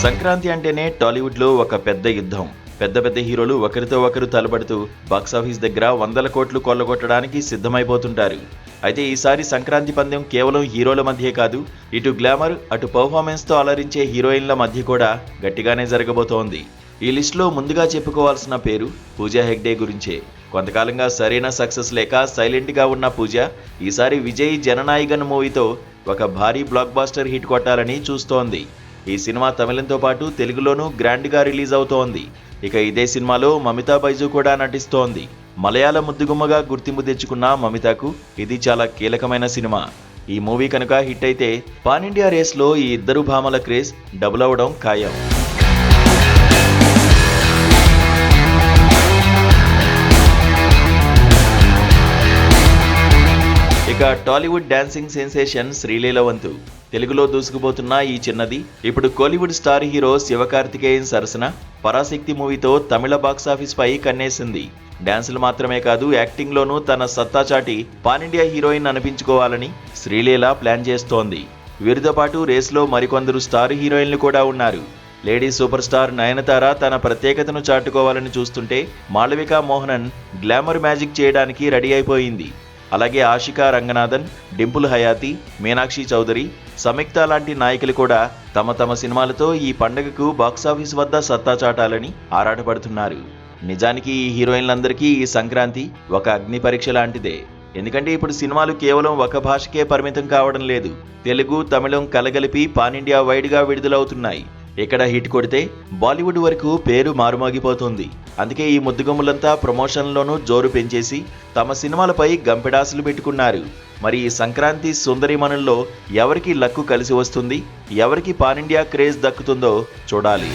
సంక్రాంతి అంటేనే టాలీవుడ్లో ఒక పెద్ద యుద్ధం. పెద్ద పెద్ద హీరోలు ఒకరితో ఒకరు తలపడుతూ బాక్సాఫీస్ దగ్గర 100 కోట్లు కొల్లగొట్టడానికి సిద్ధమైపోతుంటారు. అయితే ఈసారి సంక్రాంతి పందెం కేవలం హీరోల మధ్యే కాదు, ఇటు గ్లామర్ అటు పర్ఫార్మెన్స్తో అలరించే హీరోయిన్ల మధ్య కూడా గట్టిగానే జరగబోతోంది. ఈ లిస్టులో ముందుగా చెప్పుకోవాల్సిన పేరు పూజా హెగ్డే గురించే. కొంతకాలంగా సరైన సక్సెస్ లేక సైలెంట్గా ఉన్న పూజ ఈసారి విజయ్ జననాయగన్ మూవీతో ఒక భారీ బ్లాక్ బాస్టర్ హిట్ కొట్టాలని చూస్తోంది. ఈ సినిమా తమిళంతో పాటు తెలుగులోనూ గ్రాండ్గా రిలీజ్ అవుతోంది. ఇక ఇదే సినిమాలో మమితా బైజు కూడా నటిస్తోంది. మలయాళ ముద్దుగుమ్మగా గుర్తింపు తెచ్చుకున్న మమితాకు ఇది చాలా కీలకమైన సినిమా. ఈ మూవీ కనుక హిట్ అయితే పాన్ ఇండియా రేస్లో ఈ ఇద్దరు భామల క్రేజ్ డబుల్ అవడం ఖాయం. ఇక టాలీవుడ్ డాన్సింగ్ సెన్సేషన్ శ్రీలీల వంతు. తెలుగులో దూసుకుపోతున్న ఈ చిన్నది ఇప్పుడు కోలీవుడ్ స్టార్ హీరో శివకార్తికేయన్ సరసన పరాశక్తి మూవీతో తమిళ బాక్సాఫీస్ పై కన్నేసింది. డాన్సులు మాత్రమే కాదు, యాక్టింగ్లోనూ తన సత్తా చాటి పాన్ ఇండియా హీరోయిన్ అనిపించుకోవాలని శ్రీలీల ప్లాన్ చేస్తోంది. వీరితో పాటు రేస్లో మరికొందరు స్టార్ హీరోయిన్లు కూడా ఉన్నారు. లేడీ సూపర్ స్టార్ నయనతార తన ప్రత్యేకతను చాటుకోవాలని చూస్తుంటే మాళవిక మోహనన్ గ్లామర్ మ్యాజిక్ చేయడానికి రెడీ అయిపోయింది. అలాగే ఆషికా రంగనాథన్, డింపుల్ హయాతి, మీనాక్షి చౌదరి, సమిక్త లాంటి నాయకులు కూడా తమ తమ సినిమాలతో ఈ పండుగకు బాక్సాఫీస్ వద్ద సత్తా చాటాలని ఆరాటపడుతున్నారు. నిజానికి ఈ హీరోయిన్లందరికీ ఈ సంక్రాంతి ఒక అగ్ని పరీక్ష లాంటిదే. ఎందుకంటే ఇప్పుడు సినిమాలు కేవలం ఒక భాషకే పరిమితం కావడం లేదు. తెలుగు, తమిళం కలగలిపి పాన్ ఇండియా వైడ్గా విడుదలవుతున్నాయి. ఇక్కడ హిట్ కొడితే బాలీవుడ్ వరకు పేరు మారుమోగిపోతుంది. అందుకే ఈ ముద్దుగుమ్ములంతా ప్రమోషన్లోనూ జోరు పెంచేసి తమ సినిమాలపై గంపెడాసులు పెట్టుకున్నారు. మరి ఈ సంక్రాంతి సుందరిమణుల్లో ఎవరికి లక్కు కలిసి వస్తుంది, ఎవరికి పాన్ ఇండియా క్రేజ్ దక్కుతుందో చూడాలి.